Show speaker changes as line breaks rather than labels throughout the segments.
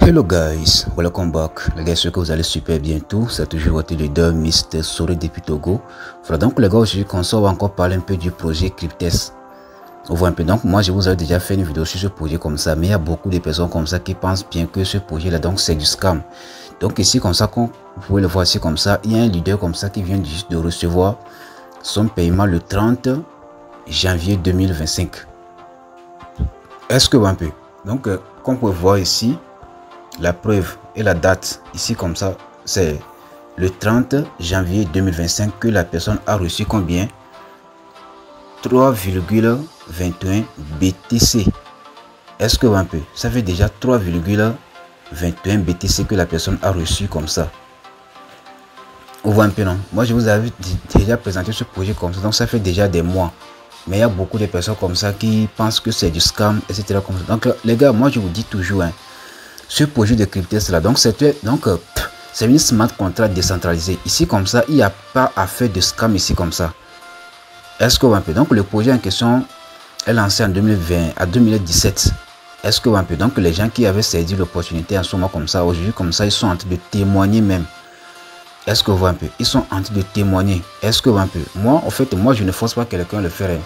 Hello guys, welcome back. Les gars, j'espère que vous allez super bientôt. C'est toujours votre leader Mr. Sore depuis Togo. Voilà, donc les gars, aujourd'hui, on va encore parler un peu du projet Cryptes. On voit un peu. Donc moi, je vous ai déjà fait une vidéo sur ce projet comme ça, mais il y a beaucoup de personnes comme ça qui pensent bien que ce projet là, donc c'est du scam. Donc ici comme ça, comme vous pouvez le voir ici comme ça, il y a un leader comme ça qui vient juste de recevoir son paiement le 30 janvier 2025. Est-ce que un peu? Donc comme vous pouvez voir ici, la preuve et la date ici comme ça, c'est le 30 janvier 2025 que la personne a reçu combien? 3,21 BTC. Est-ce que un peu? Ça fait déjà 3,21 BTC que la personne a reçu comme ça. On voit un peu, non? Moi je vous avais déjà présenté ce projet comme ça, donc ça fait déjà des mois. Mais il y a beaucoup de personnes comme ça qui pensent que c'est du scam, etc. Comme ça. Donc les gars, moi je vous dis toujours, hein, ce projet de Cryptes là, donc c'est une smart contract décentralisée. Ici comme ça, il n'y a pas à faire de scam ici comme ça. Est-ce que un peu? Donc le projet en question est lancé en 2020 à 2017. Est-ce que un peu? Donc les gens qui avaient saisi l'opportunité en ce moment comme ça, aujourd'hui comme ça, ils sont en train de témoigner même. Est-ce que vous un peu? Ils sont en train de témoigner. Est-ce que un peu? Moi, en fait, moi je ne force pas quelqu'un à le faire.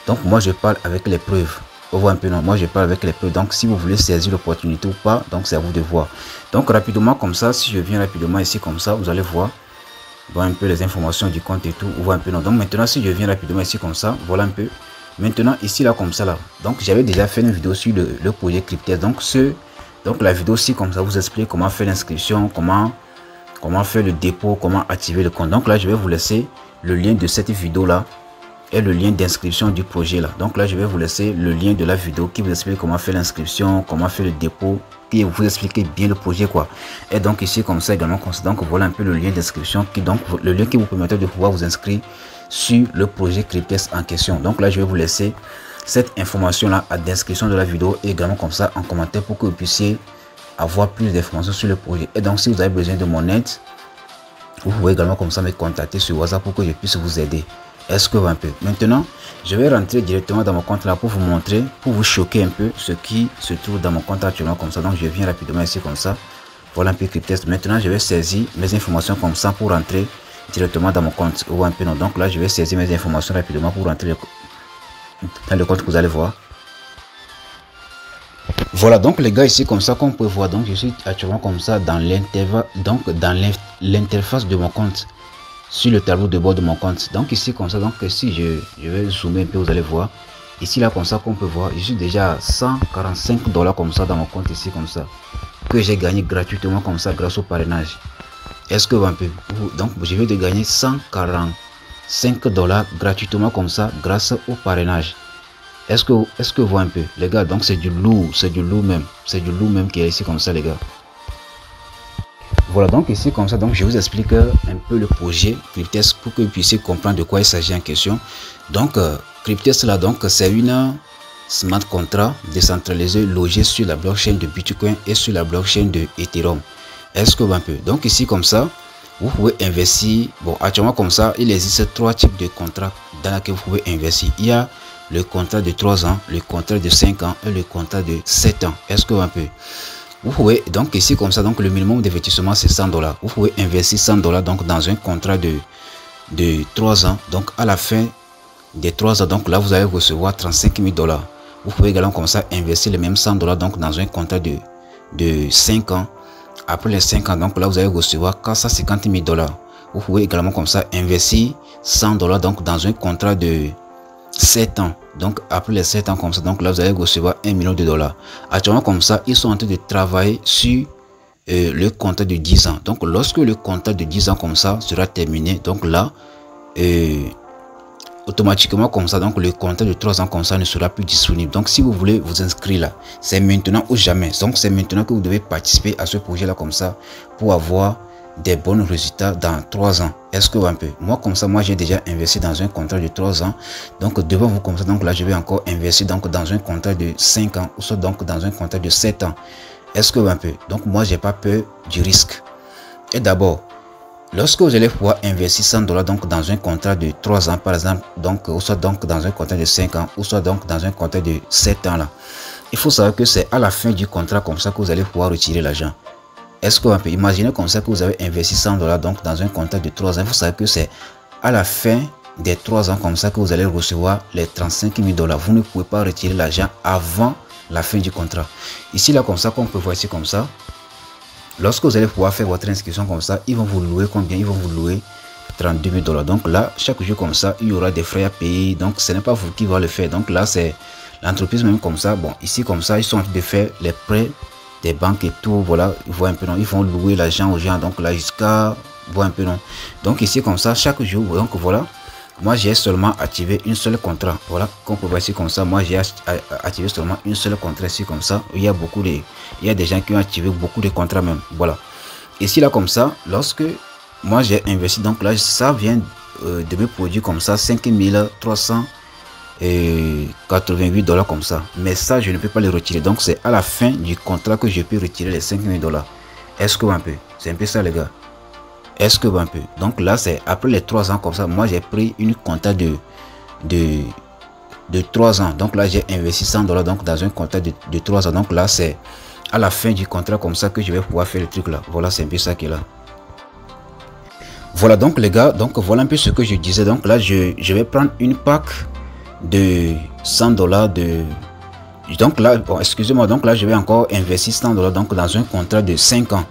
Donc moi je parle avec les preuves. Vous voyez un peu, non? Moi je parle avec les preuves. Donc si vous voulez saisir l'opportunité ou pas, donc c'est à vous de voir. Donc rapidement comme ça, si je viens rapidement ici comme ça, vous allez voir un peu les informations du compte et tout. Vous voyez un peu, non? Donc maintenant si je viens rapidement ici comme ça, voilà un peu. Maintenant ici là comme ça là. Donc j'avais déjà fait une vidéo sur le projet Cryptes. Donc la vidéo ci comme ça vous explique comment faire l'inscription, comment faire le dépôt, comment activer le compte. Donc là je vais vous laisser le lien de cette vidéo là et le lien d'inscription du projet là. Donc là je vais vous laisser le lien de la vidéo qui vous explique comment faire l'inscription, comment faire le dépôt, qui vous explique bien le projet quoi. Et donc ici comme ça également comme ça. Donc voilà un peu le lien d'inscription qui le lien qui vous permettra de pouvoir vous inscrire sur le projet Cryptes en question. Donc là je vais vous laisser cette information là à d'inscription de la vidéo et également comme ça en commentaire pour que vous puissiez avoir plus d'informations sur le projet. Et donc si vous avez besoin de mon aide, vous pouvez également comme ça me contacter sur WhatsApp pour que je puisse vous aider. Est-ce que un peu? Maintenant, je vais rentrer directement dans mon compte là pour vous montrer, pour vous choquer un peu ce qui se trouve dans mon compte actuellement comme ça. Donc je viens rapidement ici comme ça. Voilà un peu Cryptes. Maintenant, je vais saisir mes informations comme ça pour rentrer directement dans mon compte. Ou un peu non. Donc là, je vais saisir mes informations rapidement pour rentrer dans le compte que vous allez voir. Voilà donc les gars ici comme ça comme vous pouvez voir, donc je suis actuellement comme ça dans l'interface de mon compte, sur le tableau de bord de mon compte. Donc ici comme ça, donc si je vais zoomer un peu, vous allez voir ici là comme ça qu'on peut voir, je suis déjà à 145 $ comme ça dans mon compte ici comme ça, que j'ai gagné gratuitement comme ça grâce au parrainage. Est-ce que un peu? Donc je vais de gagner 145 $ gratuitement comme ça grâce au parrainage. Est-ce que vous voyez un peu les gars? Donc c'est du lourd même qui est ici comme ça les gars. Voilà donc ici comme ça, donc je vous explique un peu le projet Cryptes pour que vous puissiez comprendre de quoi il s'agit en question. Donc Cryptes là, donc c'est une smart contract décentralisée logée sur la blockchain de Bitcoin et sur la blockchain de Ethereum. Est-ce que vous voyez un peu? Donc ici comme ça, vous pouvez investir. Bon, actuellement comme ça, il existe 3 types de contrats dans lesquels vous pouvez investir. Il y a le contrat de 3 ans, le contrat de 5 ans et le contrat de 7 ans. Est-ce que un peu? Vous pouvez donc ici comme ça, donc le minimum d'investissement c'est 100 $. Vous pouvez investir 100 $ donc dans un contrat de 3 ans. Donc à la fin des 3 ans, donc là vous allez recevoir 35 000 $. Vous pouvez également comme ça investir les mêmes 100 $ donc dans un contrat de 5 ans. Après les 5 ans, donc là vous allez recevoir 450 000 $. Vous pouvez également comme ça investir 100 $ donc dans un contrat de 7 ans. Donc après les 7 ans comme ça, donc là vous allez recevoir 1 million de $. Actuellement comme ça, ils sont en train de travailler sur le contrat de 10 ans. Donc lorsque le contrat de 10 ans comme ça sera terminé, donc là automatiquement comme ça, donc le contrat de 3 ans comme ça ne sera plus disponible. Donc si vous voulez vous inscrire là, c'est maintenant ou jamais. Donc c'est maintenant que vous devez participer à ce projet là comme ça pour avoir des bons résultats dans 3 ans. Est-ce que un peu? Moi comme ça, moi j'ai déjà investi dans un contrat de 3 ans. Donc devant vous comme ça, donc là je vais encore investir donc dans un contrat de 5 ans ou soit donc dans un contrat de 7 ans. Est-ce que un peu? Donc moi j'ai pas peur du risque. Et d'abord, lorsque vous allez pouvoir investir 100 $ donc dans un contrat de 3 ans par exemple, donc ou soit donc dans un contrat de 5 ans ou soit donc dans un contrat de 7 ans là, il faut savoir que c'est à la fin du contrat comme ça que vous allez pouvoir retirer l'argent. Est-ce qu'on peut imaginer comme ça que vous avez investi $100 donc dans un contrat de 3 ans? Il faut savoir que c'est à la fin des 3 ans comme ça que vous allez recevoir les $35 000. Vous ne pouvez pas retirer l'argent avant la fin du contrat. Ici là comme ça, qu'on peut voir ici comme ça, lorsque vous allez pouvoir faire votre inscription comme ça, ils vont vous louer combien? Ils vont vous louer $32 000. Donc là, chaque jour comme ça, il y aura des frais à payer. Donc ce n'est pas vous qui va le faire. Donc là, c'est l'entreprise même comme ça. Bon, ici comme ça, ils sont en train de faire les prêts des banques et tout. Voilà, ils voient un peu non. Ils vont louer l'argent aux gens. Donc là, jusqu'à voir un peu non. Donc ici comme ça, chaque jour, donc voilà. Moi, j'ai seulement activé une seule contrat. Voilà, qu'on peut voir ici comme ça. Moi, j'ai activé seulement une seule contrat ici comme ça. Il y a des gens qui ont activé beaucoup de contrats même. Voilà. Ici là comme ça, lorsque moi j'ai investi, donc là ça vient de me produire comme ça $5 388 comme ça. Mais ça, je ne peux pas le retirer. Donc c'est à la fin du contrat que je peux retirer les $5 000. Est-ce que un peu? C'est un peu ça les gars. Est-ce que un peu? Donc là c'est après les 3 ans comme ça. Moi j'ai pris une contrat de 3 ans. Donc là j'ai investi $100 donc dans un contrat de 3 ans. Donc là c'est à la fin du contrat comme ça que je vais pouvoir faire le truc là. Voilà, c'est un peu ça qui est là. Voilà donc les gars, donc voilà un peu ce que je disais. Donc là je vais prendre une pack de $100 de... Donc là, bon, excusez-moi, donc là je vais encore investir $100 donc dans un contrat de 5 ans.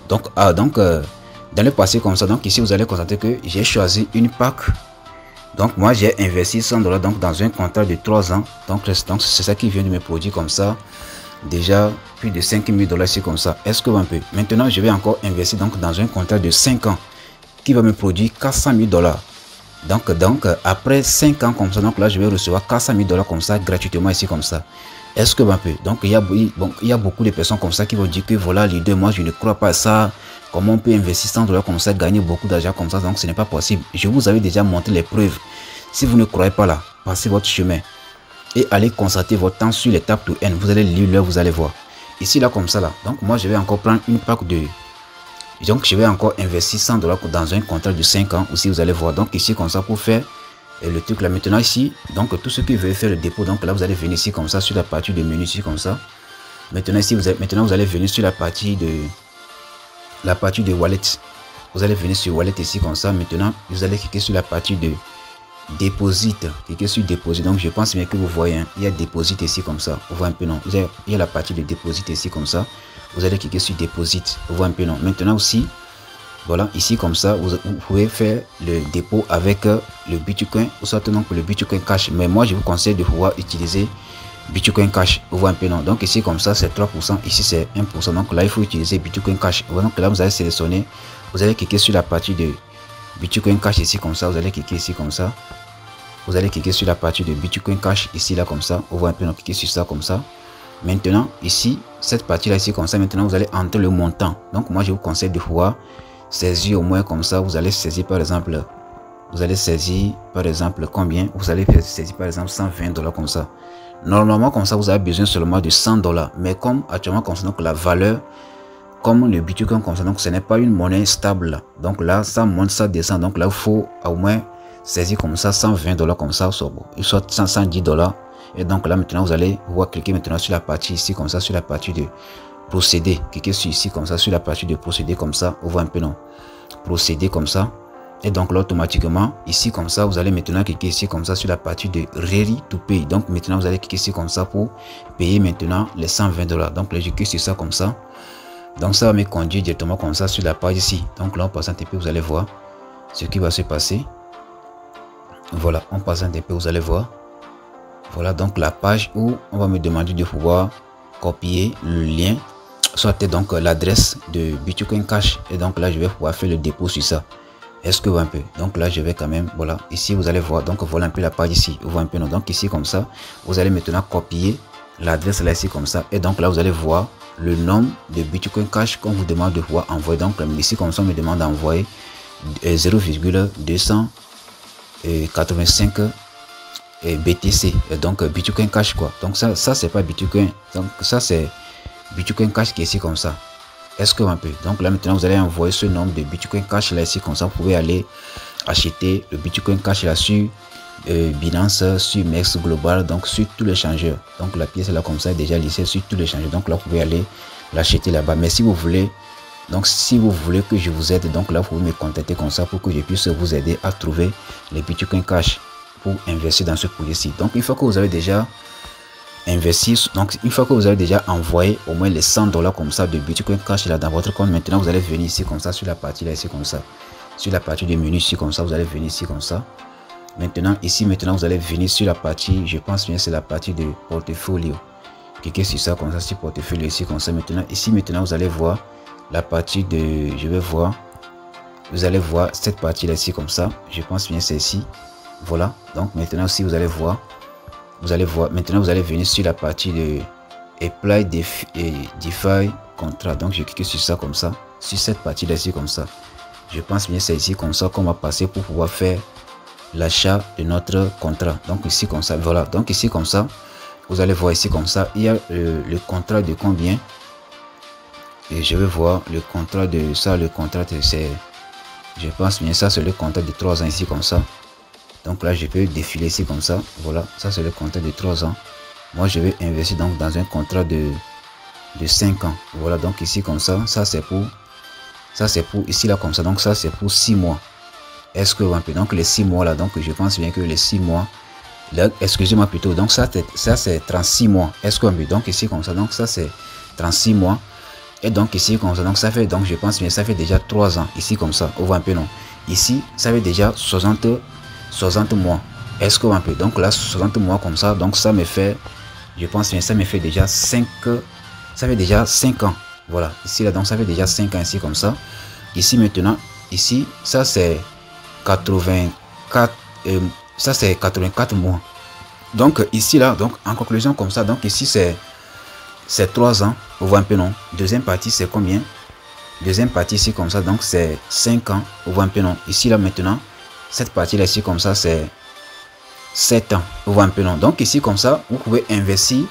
Donc, dans le passé comme ça, donc ici vous allez constater que j'ai choisi une pack. Donc moi j'ai investi $100 donc dans un contrat de 3 ans. Donc c'est ça qui vient de me produire comme ça. Déjà plus de $5 000 ici comme ça. Est-ce que un peu? Maintenant je vais encore investir donc dans un contrat de 5 ans qui va me produire $400 000. Donc après 5 ans comme ça, donc là je vais recevoir $400 000 comme ça gratuitement ici comme ça. Est-ce que un peu? Donc il y a beaucoup de personnes comme ça qui vont dire que voilà les deux, moi je ne crois pas à ça. Comment on peut investir $100 comme ça, gagner beaucoup d'argent comme ça? Donc ce n'est pas possible. Je vous avais déjà montré les preuves. Si vous ne croyez pas là, passez votre chemin et allez constater votre temps sur l'étape to N. Vous allez lire là, vous allez voir. Ici là comme ça là. Donc moi je vais encore prendre une pack de... Donc je vais encore investir $100 dans un contrat de 5 ans aussi, vous allez voir. Donc ici comme ça pour faire le truc là. Maintenant ici, donc tout ce qui veut faire le dépôt, donc là vous allez venir ici comme ça sur la partie de menu ici comme ça. Maintenant ici vous allez venir sur la partie de wallet. Vous allez venir sur wallet ici comme ça. Maintenant vous allez cliquer sur la partie de déposit. Cliquez sur déposit. Donc je pense bien que vous voyez, hein, il y a déposit ici comme ça. Vous voyez un peu non. Il y a la partie de déposit ici comme ça. Vous allez cliquer sur déposit. Vous voyez un peu non. Maintenant aussi, voilà, ici comme ça, vous pouvez faire le dépôt avec le Bitcoin ou soit donc le Bitcoin Cash. Mais moi je vous conseille de pouvoir utiliser Bitcoin Cash. Vous voyez un peu non. Donc ici comme ça c'est 3%, ici c'est 1%. Donc là il faut utiliser Bitcoin Cash. Donc là vous allez sélectionner, vous allez cliquer sur la partie de Bitcoin Cash ici comme ça. Vous allez cliquer ici comme ça. Vous allez cliquer sur la partie de Bitcoin Cash ici là comme ça. Vous voyez un peu non, cliquez sur ça comme ça. Maintenant ici cette partie là ici comme ça. Maintenant vous allez entrer le montant. Donc moi je vous conseille de pouvoir saisir au moins comme ça. Vous allez saisir par exemple, combien? Vous allez saisir par exemple $120 comme ça. Normalement comme ça vous avez besoin seulement de $100, mais comme actuellement comme ça, donc la valeur comme le Bitcoin comme ça, donc ce n'est pas une monnaie stable. Donc là ça monte, ça descend. Donc là il faut au moins saisir comme ça $120 comme ça, soit $110. Et donc là maintenant vous allez pouvoir cliquer maintenant sur la partie ici comme ça, sur la partie de procéder. Cliquez sur ici comme ça, sur la partie de procéder comme ça. On voit un peu non, procéder comme ça. Et donc là automatiquement ici comme ça vous allez maintenant cliquer ici comme ça sur la partie de ready to pay. Donc maintenant vous allez cliquer ici comme ça pour payer maintenant les $120. Donc là je clique sur ça comme ça. Donc ça va me conduire directement comme ça sur la page ici. Donc là en passant un peu vous allez voir ce qui va se passer. Voilà, en passant un peu vous allez voir. Voilà donc la page où on va me demander de pouvoir copier le lien, soit donc l'adresse de Bitcoin Cash. Et donc là je vais pouvoir faire le dépôt sur ça. Est-ce que vous voyez un peu? Donc là je vais quand même, voilà, ici vous allez voir, donc voilà un peu la page ici, vous voyez un peu non? Donc ici comme ça vous allez maintenant copier l'adresse là ici comme ça. Et donc là vous allez voir le nombre de Bitcoin Cash qu'on vous demande de pouvoir envoyer. Donc ici comme ça on me demande d'envoyer 0,285 BTC, donc Bitcoin Cash quoi. Donc ça c'est pas Bitcoin, donc ça c'est Bitcoin Cash qui est ici comme ça. Est-ce que un peu? Donc là maintenant vous allez envoyer ce nombre de Bitcoin Cash là ici comme ça. Vous pouvez aller acheter le Bitcoin Cash là sur Binance, sur MEX Global, donc sur tous les changeurs. Donc la pièce là comme ça est déjà listée sur tous les changeurs. Donc là vous pouvez aller l'acheter là-bas. Mais si vous voulez, donc si vous voulez que je vous aide, donc là vous pouvez me contacter comme ça pour que je puisse vous aider à trouver les Bitcoin Cash pour investir dans ce projet-ci. Donc une fois que vous avez déjà investi, donc une fois que vous avez déjà envoyé au moins les $100 comme ça de Bitcoin Cash là dans votre compte, maintenant vous allez venir ici comme ça sur la partie là ici comme ça, sur la partie de menu ici comme ça, vous allez venir ici comme ça. Maintenant ici vous allez venir sur la partie, je pense bien c'est la partie de portfolio. Cliquez sur ça comme ça, sur portfolio ici comme ça. Maintenant ici vous allez voir la partie de, je vais voir, vous allez voir cette partie là ici comme ça, je pense bien c'est ici. Voilà, donc maintenant aussi vous allez voir, maintenant vous allez venir sur la partie de Apply DeFi Contrat. Donc je clique sur ça comme ça, sur cette partie là ici comme ça. Je pense bien c'est ici comme ça qu'on va passer pour pouvoir faire l'achat de notre contrat. Donc ici comme ça, voilà, donc ici comme ça, vous allez voir ici comme ça, il y a le contrat de combien, et je vais voir le contrat de ça, le contrat c'est, je pense bien ça c'est le contrat de 3 ans ici comme ça. Donc là je peux défiler ici comme ça, voilà, ça c'est le contrat de 3 ans. Moi je vais investir donc dans un contrat de 5 ans. Voilà, donc ici comme ça, ça c'est pour ici là comme ça, donc ça c'est pour 6 mois. Est-ce que donc les 6 mois là, donc je pense bien que les 6 mois là, excusez-moi plutôt, donc ça c'est 36 mois. Est-ce que donc ici comme ça, donc ça c'est 36 mois. Et donc ici comme ça, donc ça fait, donc je pense bien ça fait déjà 3 ans ici comme ça, on voit un peu non, ici ça fait déjà 60 mois. Est-ce que un peu, donc là 60 mois comme ça, donc ça me fait, je pense bien ça me fait déjà 5, ça fait déjà 5 ans. Voilà, ici là, donc ça fait déjà 5 ans ici comme ça. Ici maintenant, ici ça c'est 84, ça c'est 84 mois. Donc ici là, donc en conclusion comme ça, donc ici c'est 3 ans, vous voyez un peu non. Deuxième partie c'est combien? Deuxième partie ici comme ça, donc c'est 5 ans, vous voyez un peu non. Ici là maintenant, cette partie là ici comme ça c'est 7 ans, vous voyez un peu non. Donc ici comme ça, vous pouvez investir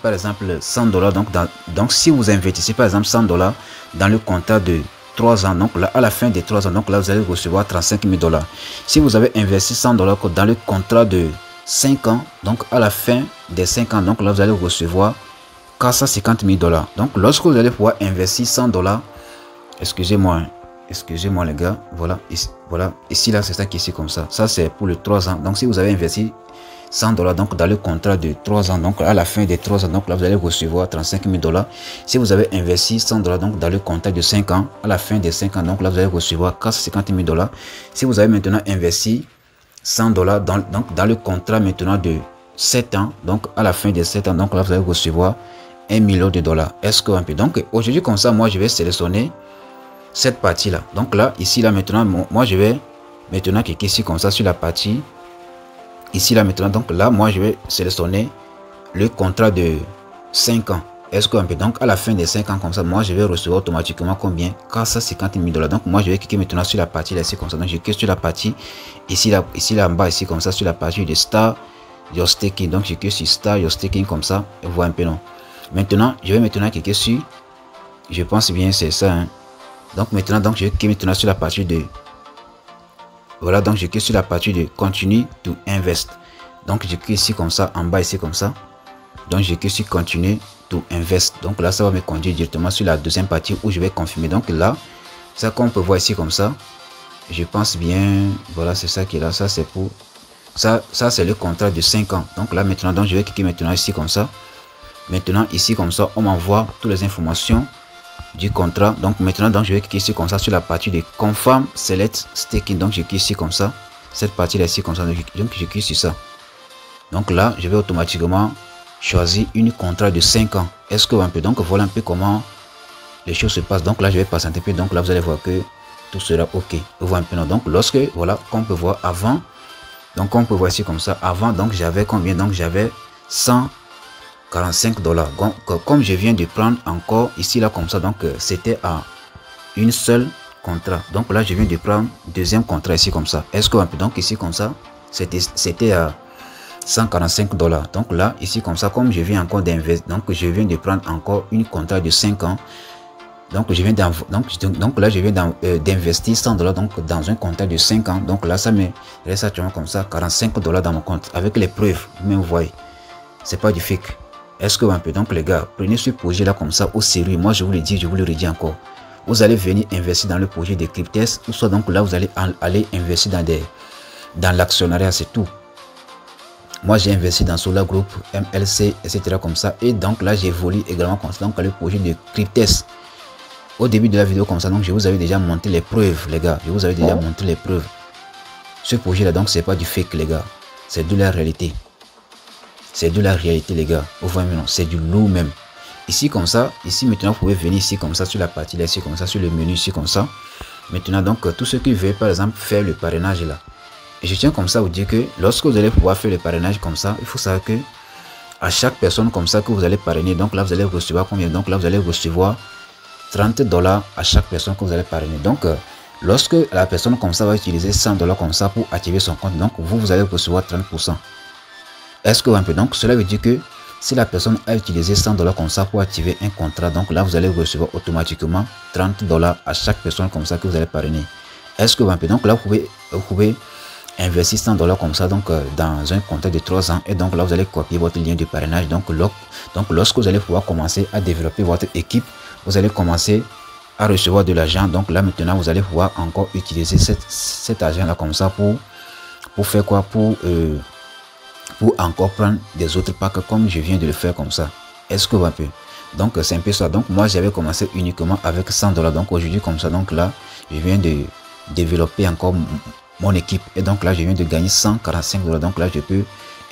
par exemple $100. Donc si vous investissez par exemple $100 dans le contrat de 3 ans, donc là à la fin des 3 ans, donc là vous allez recevoir $35 000. Si vous avez investi $100 dans le contrat de 5 ans, donc à la fin des 5 ans, donc là vous allez recevoir $450 000. Donc lorsque vous allez pouvoir investir $100, excusez-moi les gars, voilà ici là c'est ça qui est ici comme ça, ça c'est pour le 3 ans. Donc si vous avez investi $100 donc dans le contrat de 3 ans, donc à la fin des 3 ans, donc là vous allez recevoir $35 000. Si vous avez investi $100 donc dans le contrat de 5 ans, à la fin des 5 ans, donc là vous allez recevoir $450 000. Si vous avez maintenant investi $100 donc dans le contrat maintenant de 7 ans, donc à la fin des 7 ans, donc là vous allez recevoir $1 million. Est-ce que un peu, donc aujourd'hui comme ça, moi je vais sélectionner cette partie là. Donc là ici là maintenant, moi je vais maintenant cliquer ici comme ça sur la partie ici là maintenant. Donc là moi je vais sélectionner le contrat de 5 ans. Est-ce qu'on peut, donc à la fin des 5 ans comme ça, moi je vais recevoir automatiquement combien? $450 000. Donc moi je vais cliquer maintenant sur la partie là ici comme ça. Donc je clique sur la partie ici là en bas ici comme ça, sur la partie de Start Your Staking. Donc je clique sur Start Your Staking comme ça, et vous voyez un peu non. Maintenant je vais maintenant cliquer sur, je pense bien c'est ça hein. Donc maintenant donc je vais cliquer maintenant sur la partie de, voilà, donc je clique sur la partie de Continue to Invest. Donc je clique ici comme ça en bas ici comme ça. Donc je clique sur Continue to Invest. Donc là ça va me conduire directement sur la deuxième partie où je vais confirmer. Donc là ça qu'on peut voir ici comme ça, je pense bien, voilà c'est ça qui est là, ça c'est pour ça c'est le contrat de 5 ans. Donc là maintenant donc je vais cliquer maintenant ici comme ça. Maintenant ici comme ça on m'envoie toutes les informations du contrat. Donc maintenant donc je vais cliquer ici comme ça sur la partie de Confirm Select Staking. Donc je clique ici comme ça, cette partie là ici comme ça, donc je clique sur ça. Donc là je vais automatiquement choisir une contrat de 5 ans. Est-ce que un peu, donc voilà un peu comment les choses se passent. Donc là je vais passer un peu, donc là vous allez voir que tout sera ok. Vous voyez un peu non. Donc lorsque, voilà, qu'on peut voir avant, donc on peut voir ici comme ça, avant donc j'avais combien? Donc j'avais $145. Comme je viens de prendre encore ici là comme ça, donc c'était à une seule contrat. Donc là je viens de prendre deuxième contrat ici comme ça. Est-ce que un peu, donc ici comme ça c'était à $145. Donc là ici comme ça, comme je viens encore d'investir, donc je viens de prendre encore une contrat de 5 ans. Donc je viens donc là je viens d'investir $100 donc dans un contrat de 5 ans. Donc là ça me reste actuellement comme ça $45 dans mon compte avec les preuves. Vous voyez, c'est pas du fake. Est-ce que un peu, donc les gars, prenez ce projet là comme ça au sérieux. Moi je vous le dis, je vous le redis encore. Vous allez venir investir dans le projet de Cryptest, ou soit donc là vous allez aller investir dans l'actionnariat, c'est tout. Moi j'ai investi dans Solar Group, MLC, etc. comme ça. Et donc là j'évolue également comme ça, donc le projet de Cryptest. Au début de la vidéo comme ça, donc je vous avais déjà montré les preuves, les gars. Je vous avais déjà montré les preuves. Ce projet là donc c'est pas du fake, les gars. C'est de la réalité. C'est de la réalité, les gars. Vous voyez maintenant, c'est du lourd même. Ici comme ça, ici maintenant vous pouvez venir ici comme ça sur la partie là, ici comme ça, sur le menu ici comme ça. Maintenant donc tous ceux qui veulent par exemple faire le parrainage là. Et je tiens comme ça à vous dire que lorsque vous allez pouvoir faire le parrainage comme ça, il faut savoir que à chaque personne comme ça que vous allez parrainer, donc là vous allez recevoir combien? Donc là vous allez recevoir $30 à chaque personne que vous allez parrainer. Donc lorsque la personne comme ça va utiliser $100 comme ça pour activer son compte, donc vous allez recevoir 30%. Est-ce que un peu, donc cela veut dire que si la personne a utilisé $100 comme ça pour activer un contrat, donc là vous allez recevoir automatiquement $30 à chaque personne comme ça que vous allez parrainer. Est-ce que un peu, donc là vous pouvez investir $100 comme ça donc dans un contrat de 3 ans, et donc là vous allez copier votre lien de parrainage. Donc lorsque vous allez pouvoir commencer à développer votre équipe, vous allez commencer à recevoir de l'argent. Donc là maintenant vous allez pouvoir encore utiliser cet argent là comme ça pour faire quoi? Pour encore prendre des autres packs comme je viens de le faire comme ça. Est-ce que vous avez? Donc c'est un peu ça. Donc moi j'avais commencé uniquement avec $100. Donc aujourd'hui comme ça, donc là je viens de développer encore mon équipe, et donc là je viens de gagner $145. Donc là je peux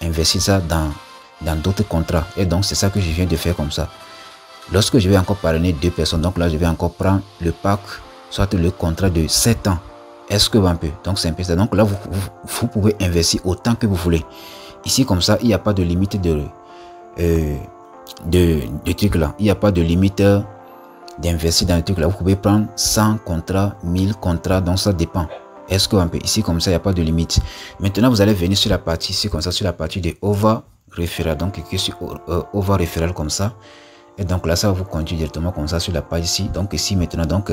investir ça dans d'autres contrats, et donc c'est ça que je viens de faire comme ça. Lorsque je vais encore parrainer 2 personnes, donc là je vais encore prendre le pack, soit le contrat de 7 ans. Est-ce que un peu? Donc c'est un peu ça. Donc là vous pouvez investir autant que vous voulez. Ici comme ça il n'y a pas de limite de trucs là. Il n'y a pas de limite d'investir dans le truc là. Vous pouvez prendre 100 contrats, 1000 contrats, donc ça dépend. Est-ce que un peu ici comme ça il n'y a pas de limite. Maintenant vous allez venir sur la partie ici comme ça, sur la partie de Over Referral. Donc cliquez sur Over Referral comme ça, et donc là ça va vous conduire directement comme ça sur la page ici. Donc ici maintenant donc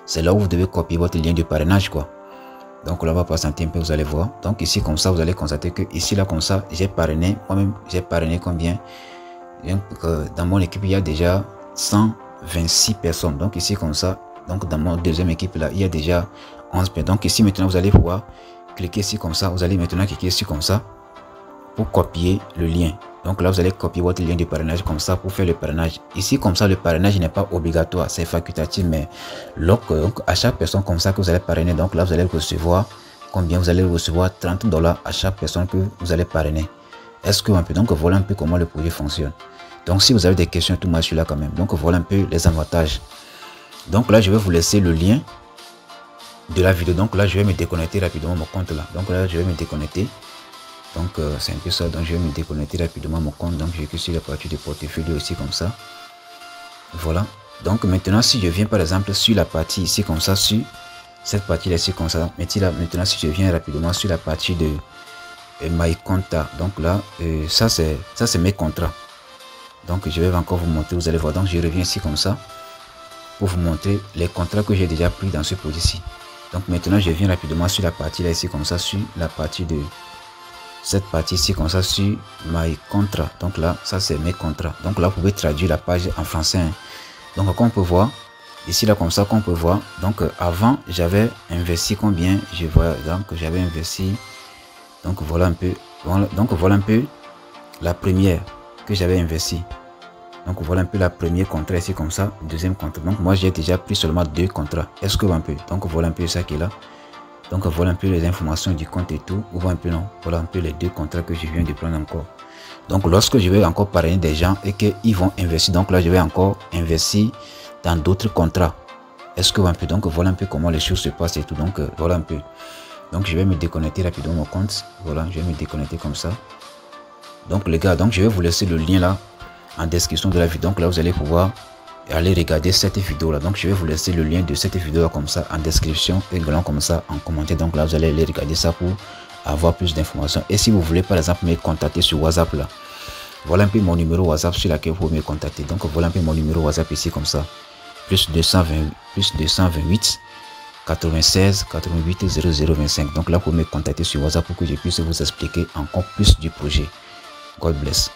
c'est là où vous devez copier votre lien de parrainage quoi. Donc là on va patienter un peu, vous allez voir. Donc ici comme ça vous allez constater que ici là comme ça j'ai parrainé, moi-même j'ai parrainé combien? Donc dans mon équipe il y a déjà 126 personnes. Donc ici comme ça, donc dans mon deuxième équipe là il y a déjà 11 personnes. Donc ici maintenant vous allez pouvoir cliquer ici comme ça, vous allez maintenant cliquer ici comme ça pour copier le lien. Donc là vous allez copier votre lien de parrainage comme ça pour faire le parrainage. Ici comme ça le parrainage n'est pas obligatoire, c'est facultatif, mais donc à chaque personne comme ça que vous allez parrainer, donc là vous allez recevoir combien? Vous allez recevoir $30 à chaque personne que vous allez parrainer. Est-ce que un peu, donc voilà un peu comment le projet fonctionne. Donc si vous avez des questions, tout moi je suis là quand même. Donc voilà un peu les avantages. Donc là je vais vous laisser le lien de la vidéo. Donc là je vais me déconnecter rapidement mon compte là. Donc là je vais me déconnecter. Donc c'est un peu ça. Donc je vais me déconnecter rapidement mon compte. Donc je clique sur la partie de portefeuille aussi comme ça. Voilà. Donc maintenant si je viens par exemple sur la partie ici comme ça, sur cette partie là ici comme ça. Maintenant si je viens rapidement sur la partie de My Conta. Donc là ça c'est mes contrats. Donc je vais encore vous montrer, vous allez voir. Donc je reviens ici comme ça pour vous montrer les contrats que j'ai déjà pris dans ce produit-ci. Donc maintenant je viens rapidement sur la partie là ici comme ça, sur la partie de cette partie ici comme ça, sur My Contrat. Donc là ça c'est mes contrats. Donc là vous pouvez traduire la page en français hein. Donc comme on peut voir ici là comme ça, qu'on peut voir, donc avant j'avais investi combien? Je vois donc j'avais investi, donc voilà un peu, donc voilà un peu la première que j'avais investi. Donc voilà un peu la première contrat ici comme ça, deuxième contrat. Donc moi j'ai déjà pris seulement 2 contrats. Est-ce que un peu, donc voilà un peu ça qui est là. Donc voilà un peu les informations du compte et tout. Ou un peu non, voilà un peu les 2 contrats que je viens de prendre encore. Donc lorsque je vais encore parrainer des gens et qu'ils vont investir, donc là je vais encore investir dans d'autres contrats. Est-ce que un peu, donc voilà un peu comment les choses se passent et tout. Donc voilà un peu. Donc je vais me déconnecter rapidement mon compte. Voilà, je vais me déconnecter comme ça. Donc les gars, donc je vais vous laisser le lien là en description de la vidéo. Donc là vous allez pouvoir aller regarder cette vidéo là. Donc je vais vous laisser le lien de cette vidéo là comme ça en description, et comme ça en commentaire. Donc là vous allez aller regarder ça pour avoir plus d'informations. Et si vous voulez par exemple me contacter sur WhatsApp là, voilà un peu mon numéro WhatsApp sur lequel vous pouvez me contacter. Donc voilà un peu mon numéro WhatsApp ici comme ça. plus 228 96 88 0025. Donc là, vous pouvez me contacter sur WhatsApp pour que je puisse vous expliquer encore plus du projet. God bless.